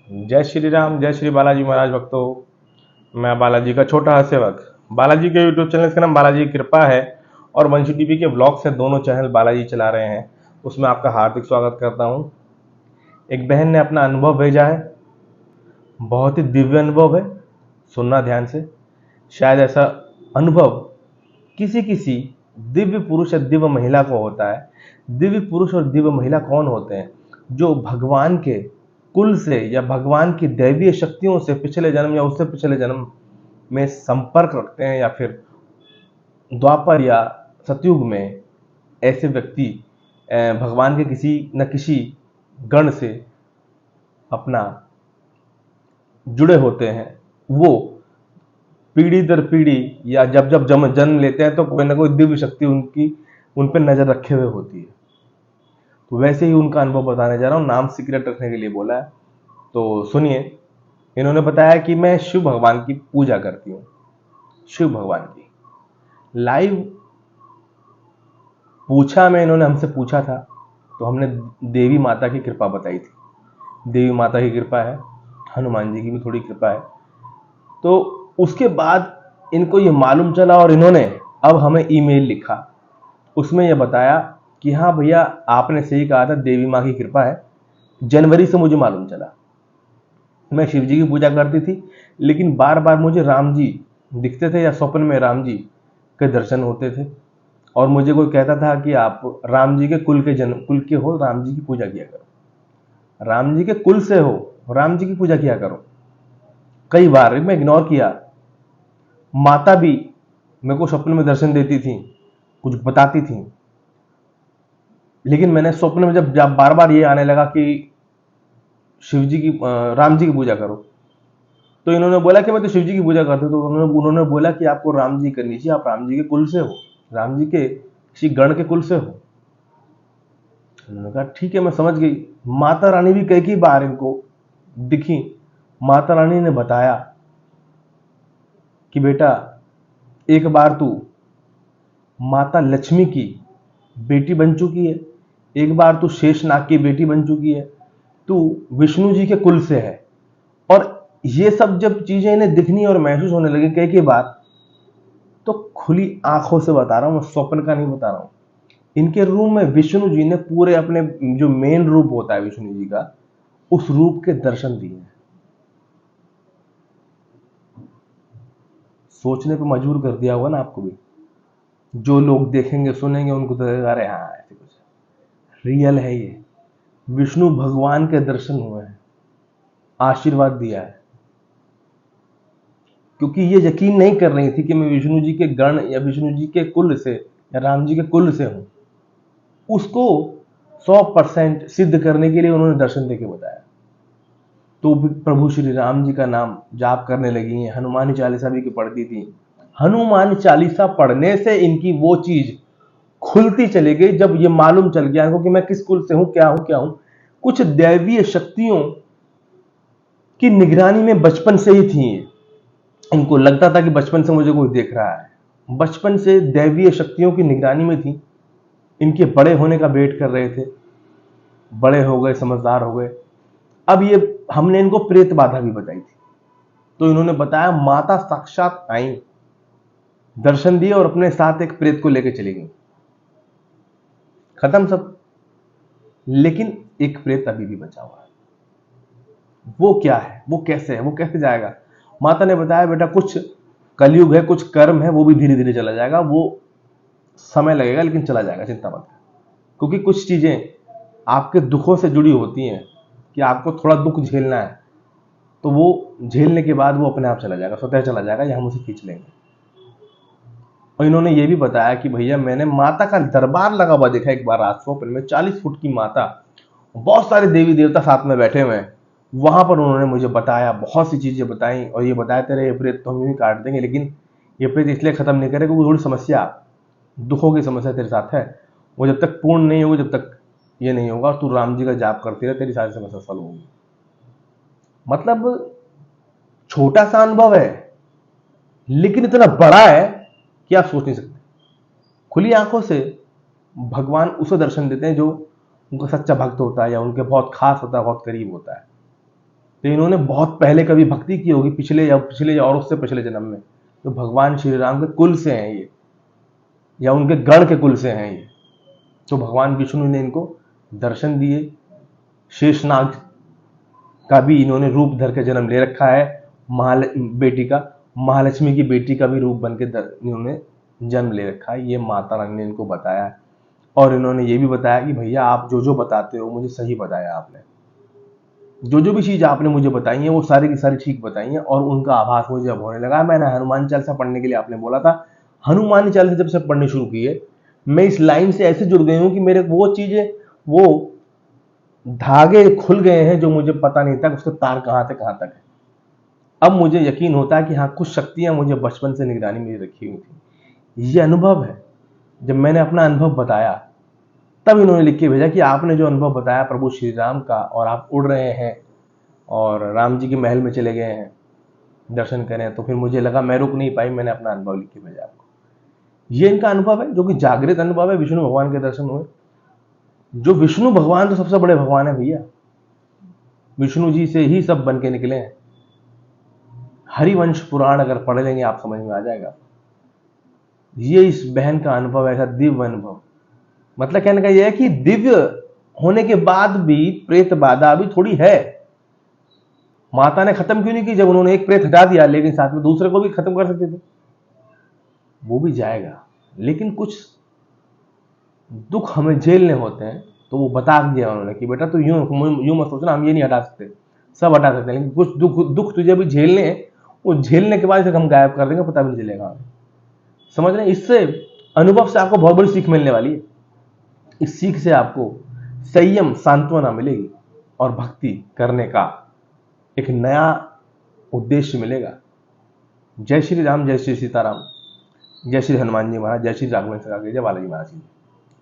जय श्री राम, जय श्री बालाजी महाराज भक्तों। मैं बालाजी का छोटा सा सेवक। बालाजी के यूट्यूब चैनल का नाम बालाजी की कृपा है और वंशी टीवी के ब्लॉग से दोनों चैनल बालाजी चला रहे हैं। उसमें आपका हार्दिक स्वागत करता हूं। एक बहन ने अपना अनुभव भेजा है, बहुत ही दिव्य अनुभव है, सुनना ध्यान से। शायद ऐसा अनुभव किसी किसी दिव्य पुरुष या दिव्य महिला को होता है। दिव्य पुरुष और दिव्य महिला कौन होते हैं? जो भगवान के कुल से या भगवान की दैवीय शक्तियों से पिछले जन्म या उससे पिछले जन्म में संपर्क रखते हैं, या फिर द्वापर या सतयुग में ऐसे व्यक्ति भगवान के किसी न किसी गण से अपना जुड़े होते हैं। वो पीढ़ी दर पीढ़ी या जब जब जन्म लेते हैं तो कोई ना कोई दिव्य शक्ति उनकी उन पर नजर रखे हुए होती है। तो वैसे ही उनका अनुभव बताने जा रहा हूं। नाम सीक्रेट रखने के लिए बोला है, तो सुनिए। इन्होंने बताया कि मैं शिव भगवान की पूजा करती हूँ। शिव भगवान की लाइव पूछा मैं, इन्होंने हमसे पूछा था तो हमने देवी माता की कृपा बताई थी। देवी माता की कृपा है, हनुमान जी की भी थोड़ी कृपा है। तो उसके बाद इनको ये मालूम चला और इन्होंने अब हमें ईमेल लिखा। उसमें यह बताया कि हाँ भैया, आपने सही कहा था, देवी माँ की कृपा है। जनवरी से मुझे मालूम चला। मैं शिव जी की पूजा करती थी, लेकिन बार बार मुझे राम जी दिखते थे या स्वप्न में राम जी के दर्शन होते थे। और मुझे कोई कहता था कि आप राम जी के कुल के हो, राम जी की पूजा किया करो। राम जी के कुल से हो, राम जी की पूजा किया करो। कई बार मैं इग्नोर किया। माता भी मेरे को स्वप्न में दर्शन देती थी, कुछ बताती थी, लेकिन मैंने स्वप्न में जब बार बार ये आने लगा कि शिव जी की राम जी की पूजा करो, तो इन्होंने बोला कि मैं तो शिव जी की पूजा करता हूं। तो उन्होंने बोला कि आपको राम जी करनी चाहिए, आप राम जी के कुल से हो, राम जी के किसी गण के कुल से हो। उन्होंने कहा ठीक है, मैं समझ गई। माता रानी भी कई बार इनको दिखी। माता रानी ने बताया कि बेटा, एक बार तू माता लक्ष्मी की बेटी बन चुकी है, एक बार तू शेषनाग की बेटी बन चुकी है, तू विष्णु जी के कुल से है। और ये सब जब चीजें इन्हें दिखनी और महसूस होने लगी कई बार, तो खुली आंखों से बता रहा हूं, मैं स्वप्न का नहीं बता रहा हूं। इनके रूम में विष्णु जी ने पूरे अपने जो मेन रूप होता है विष्णु जी का, उस रूप के दर्शन दिए हैं। सोचने पे मजबूर कर दिया होगा ना आपको भी। जो लोग देखेंगे सुनेंगे उनको तो लगेगा अरे हाँ, ऐसे कुछ रियल है। ये विष्णु भगवान के दर्शन हुए हैं, आशीर्वाद दिया है। क्योंकि ये यकीन नहीं कर रही थी कि मैं विष्णु जी के गण या विष्णु जी के कुल से या राम जी के कुल से हूं। उसको 100% सिद्ध करने के लिए उन्होंने दर्शन देके बताया। तो प्रभु श्री राम जी का नाम जाप करने लगी हैं। हनुमान चालीसा भी की पढ़ती थी। हनुमान चालीसा पढ़ने से इनकी वो चीज खुलती चली गई। जब ये मालूम चल गया इनको कि मैं किस कुल से हूं, क्या हूं। कुछ दैवीय शक्तियों की निगरानी में बचपन से ही थी। इनको लगता था कि बचपन से मुझे कोई देख रहा है। बचपन से दैवीय शक्तियों की निगरानी में थी। इनके बड़े होने का वेट कर रहे थे। बड़े हो गए, समझदार हो गए। अब ये हमने इनको प्रेत बाधा भी बताई थी। तो इन्होंने बताया माता साक्षात आई, दर्शन दिए और अपने साथ एक प्रेत को लेकर चली गई। खत्म सब। लेकिन एक प्रेत अभी भी बचा हुआ है। वो क्या है, वो कैसे है, वो कैसे जाएगा? माता ने बताया बेटा, कुछ कलयुग है, कुछ कर्म है, वो भी धीरे धीरे चला जाएगा। वो समय लगेगा लेकिन चला जाएगा, चिंता मत। क्योंकि कुछ चीजें आपके दुखों से जुड़ी होती हैं कि आपको थोड़ा दुख झेलना है, तो वो झेलने के बाद वो अपने आप चला जाएगा, स्वतः चला जाएगा, या हम उसे खींच लेंगे। और इन्होंने ये भी बताया कि भैया, मैंने माता का दरबार लगा हुआ देखा एक बार रात स्वप्न में। 40 फुट की माता, बहुत सारे देवी देवता साथ में बैठे हुए हैं। वहां पर उन्होंने मुझे बताया, बहुत सी चीजें बताई और ये बताया तेरे ये प्रेत तो हम यूं ही काट देंगे, लेकिन ये प्रेत इसलिए खत्म नहीं करेगा क्योंकि थोड़ी समस्या, दुखों की समस्या तेरे साथ है। वो जब तक पूर्ण नहीं होगी, जब तक ये नहीं होगा, तू राम जी का जाप करती रहे, तेरी सारी समस्या सॉल्व होगी। मतलब छोटा सा अनुभव है, लेकिन इतना बड़ा है कि आप सोच नहीं सकते। खुली आंखों से भगवान उसे दर्शन देते हैं जो उनका सच्चा भक्त होता है या उनके बहुत खास होता है, बहुत करीब होता है। तो इन्होंने बहुत पहले कभी भक्ति की होगी, पिछले और उससे पिछले जन्म में, तो भगवान श्री राम के कुल से हैं ये, या उनके गण के कुल से हैं ये। तो भगवान विष्णु ने इनको दर्शन दिए। शेषनाग का भी इन्होंने रूप धर के जन्म ले रखा है, बेटी का, महालक्ष्मी की बेटी का भी रूप बन के इन्होंने जन्म ले रखा है। ये माता रानी ने इनको बताया है। और इन्होंने ये भी बताया कि भैया आप जो जो बताते हो मुझे सही बताया, आपने जो जो भी चीज आपने मुझे बताई है वो सारी की सारी ठीक बताई है, और उनका आभास मुझे अब होने लगा। मैंने हनुमान चालीसा पढ़ने के लिए आपने बोला था, हनुमान चालीसा जब से पढ़नी शुरू की है, मैं इस लाइन से ऐसे जुड़ गई हूं कि मेरे वो चीजें, वो धागे खुल गए हैं जो मुझे पता नहीं था उसका तार कहां से कहां तक है। अब मुझे यकीन होता है कि हाँ, कुछ शक्तियां मुझे बचपन से निगरानी में रखी हुई थी। ये अनुभव है। जब मैंने अपना अनुभव बताया तब इन्होंने लिख के भेजा कि आपने जो अनुभव बताया प्रभु श्री राम का, और आप उड़ रहे हैं और राम जी के महल में चले गए हैं दर्शन करें, तो फिर मुझे लगा मैं रुक नहीं पाई, मैंने अपना अनुभव लिख के भेजा आपको। ये इनका अनुभव है जो कि जागृत अनुभव है। विष्णु भगवान के दर्शन हुए। जो विष्णु भगवान तो सबसे बड़े भगवान है भैया, विष्णु जी से ही सब बन के निकले हैं। हरिवंश पुराण अगर पढ़ लेंगे आप समझ में आ जाएगा। ये इस बहन का अनुभव ऐसा दिव्य अनुभव, मतलब कहने का यह है कि दिव्य होने के बाद भी प्रेत बाधा अभी थोड़ी है। माता ने खत्म क्यों नहीं की? जब उन्होंने एक प्रेत हटा दिया, लेकिन साथ में दूसरे को भी खत्म कर सकते थे। वो भी जाएगा, लेकिन कुछ दुख हमें झेलने होते हैं। तो वो बता दिया उन्होंने कि बेटा तू यूं मत सोचना, हम ये नहीं हटा सकते, सब हटा सकते हैं, लेकिन कुछ दुख तुझे भी झेलने हैं। वो झेलने के बाद फिर हम गायब कर देंगे, पता भी नहीं चलेगा। समझ रहे हैं? इससे अनुभव से आपको बहुत बड़ी सीख मिलने वाली है। इस सीख से आपको संयम, सांत्वना मिलेगी और भक्ति करने का एक नया उद्देश्य मिलेगा। जय श्री राम, जय श्री सीताराम, जय श्री हनुमान जी महाराज, जय श्री राघवेंद्र, जय बालाजी महाराज जी।